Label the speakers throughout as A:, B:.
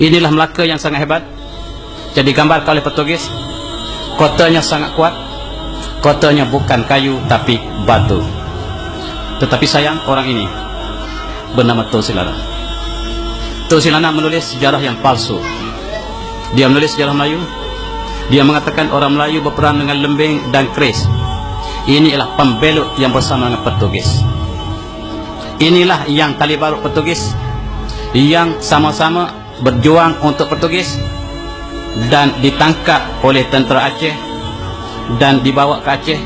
A: Inilah Melaka yang sangat hebat. Jadi digambarkan oleh Portugis. Kotanya sangat kuat. Kotanya bukan kayu tapi batu. Tetapi sayang, orang ini bernama Tusilana. Tusilana menulis sejarah yang palsu. Dia menulis sejarah Melayu. Dia mengatakan orang Melayu berperang dengan lembing dan keris. Ini ialah pembelot yang bersama dengan Portugis. Inilah yang tali barut Portugis, yang sama-sama berjuang untuk Portugis dan ditangkap oleh tentera Aceh dan dibawa ke Aceh,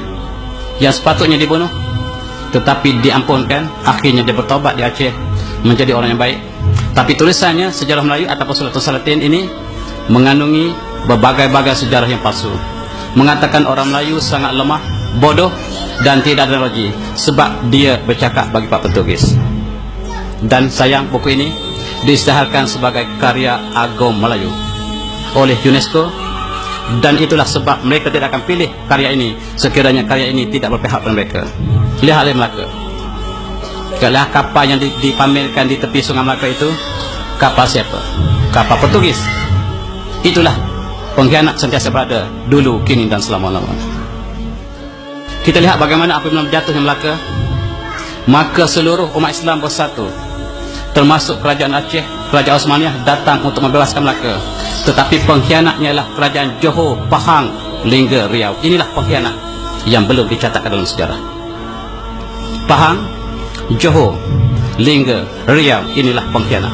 A: yang sepatutnya dibunuh tetapi diampunkan. Akhirnya dia bertobat di Aceh menjadi orang yang baik. Tapi tulisannya sejarah Melayu ataupun Suratul Salatin ini mengandungi berbagai-bagai sejarah yang palsu, mengatakan orang Melayu sangat lemah, bodoh dan tidak ada teknologi sebab dia bercakap bagi Pak Portugis. Dan sayang, buku ini diisytiharkan sebagai karya agung Melayu oleh UNESCO, dan itulah sebab mereka tidak akan pilih karya ini sekiranya karya ini tidak berpihak pada mereka. Lihatlah Melaka. Kalau kapal yang dipamerkan di tepi Sungai Melaka itu, kapal siapa? Kapal Portugis. Itulah pengkhianat sentiasa berada dulu, kini dan selama-lamanya. Kita lihat bagaimana apabila jatuhnya Melaka, maka seluruh umat Islam bersatu, termasuk kerajaan Aceh, kerajaan Osmaniyah datang untuk membebaskan Melaka. Tetapi pengkhianatnya ialah kerajaan Johor, Pahang, Lingga, Riau. Inilah pengkhianat yang belum dicatatkan dalam sejarah. Pahang, Johor, Lingga, Riau, inilah pengkhianat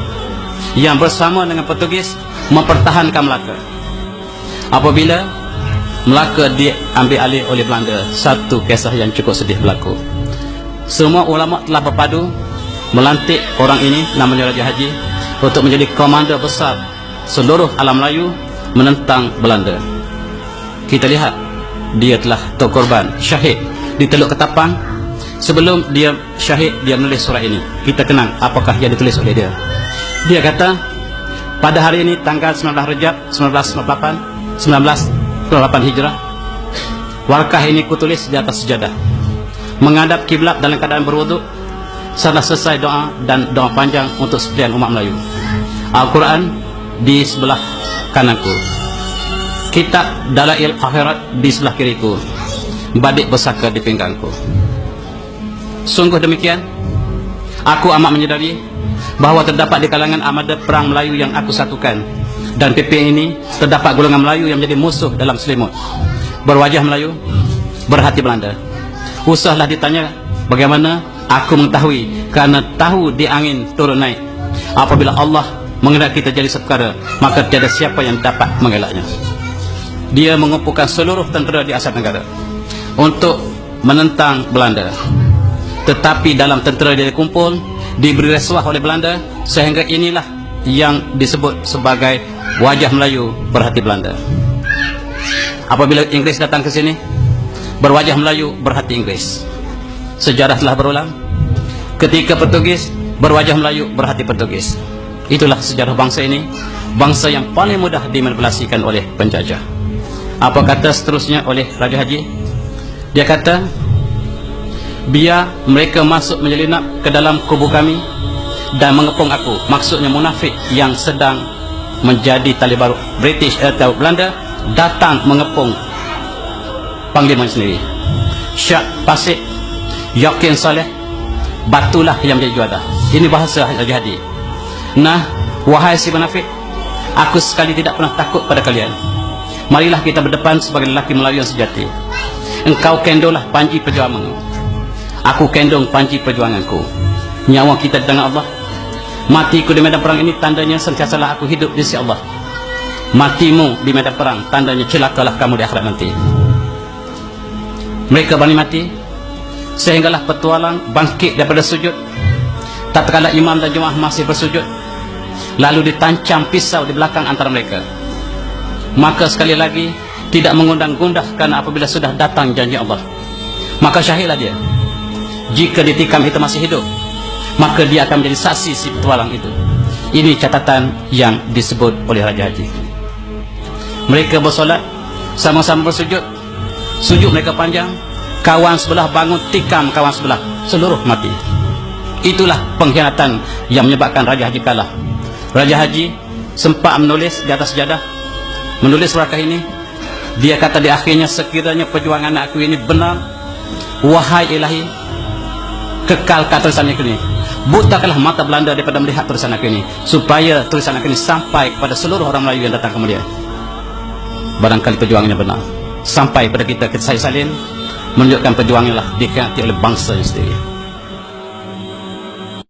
A: yang bersama dengan Portugis mempertahankan Melaka. Apabila Melaka diambil alih oleh Belanda, satu kisah yang cukup sedih berlaku. Semua ulama telah berpadu melantik orang ini, namanya Raja Haji, untuk menjadi komander besar seluruh alam Melayu menentang Belanda. Kita lihat, dia telah terkorban, syahid di Teluk Ketapang. Sebelum dia syahid, dia menulis surat ini. Kita kenang apakah yang ditulis oleh dia. Dia kata, pada hari ini tanggal 19 Rejab 1998 Hijrah, warkah ini kutulis di atas sejadah, menghadap kiblat dalam keadaan berwuduk. Setelah selesai doa dan doa panjang untuk sekalian umat Melayu. Al-Quran di sebelah kananku, kitab Dalail Akhirat di sebelah kiriku, badik besaka di pinggangku. Sungguh demikian, aku amat menyadari bahawa terdapat di kalangan armada perang Melayu yang aku satukan, dan PP ini terdapat golongan Melayu yang menjadi musuh dalam selimut, berwajah Melayu, berhati Belanda. Usahlah ditanya bagaimana aku mengetahui, karena tahu di angin turun naik. Apabila Allah mengendaki terjadi perkara, maka tiada siapa yang dapat mengelaknya. Dia mengumpulkan seluruh tentera di Asia Tenggara untuk menentang Belanda. Tetapi dalam tentera dia dikumpul, diberi rasuah oleh Belanda, sehingga inilah yang disebut sebagai wajah Melayu berhati Belanda. Apabila Inggris datang ke sini, berwajah Melayu berhati Inggris. Sejarah telah berulang. Ketika Portugis, berwajah Melayu berhati Portugis. Itulah sejarah bangsa ini, bangsa yang paling mudah dimanipulasikan oleh penjajah. Apa kata seterusnya oleh Raja Haji? Dia kata, biar mereka masuk menyelinap ke dalam kubu kami dan mengepung aku. Maksudnya munafik yang sedang menjadi tali barut British atau Belanda datang mengepung panglima sendiri. Syak Pasik, yakin saleh, batulah yang menjadi juara. Ini bahasa Raja Hadi. Nah, wahai si munafik, aku sekali tidak pernah takut pada kalian. Marilah kita berdepan sebagai lelaki Melayu yang sejati. Engkau kendonglah panji perjuanganmu, aku kendong panji perjuanganku. Nyawa kita di tangan Allah. Matiku di medan perang ini tandanya sentiasalah aku hidup di sisi Allah. Matimu di medan perang tandanya celakalah kamu di akhirat nanti. Mereka berani mati sehinggalah petualang bangkit daripada sujud. Tatkala imam dan jemaah masih bersujud, lalu ditancam pisau di belakang antara mereka. Maka sekali lagi tidak mengundang gundah, karena apabila sudah datang janji Allah, maka syahidlah dia. Jika ditikam itu masih hidup, maka dia akan menjadi saksi si petualang itu. Ini catatan yang disebut oleh Raja Haji. Mereka bersolat, sama-sama bersujud. Sujud mereka panjang. Kawan sebelah bangun, tikam kawan sebelah, seluruh mati. Itulah pengkhianatan yang menyebabkan Raja Haji kalah. Raja Haji sempat menulis di atas sejadah, menulis surat ini. Dia kata di akhirnya, sekiranya perjuangan aku ini benar, wahai Ilahi, kekalkan tulisan aku ini, butakanlah mata Belanda daripada melihat tulisan aku ini, supaya tulisan aku ini sampai kepada seluruh orang Melayu yang datang kemudian. Barangkali perjuangannya benar, sampai pada kita Syed Salim menunjukkan perjuangannya lah dikhianati oleh bangsa sendiri.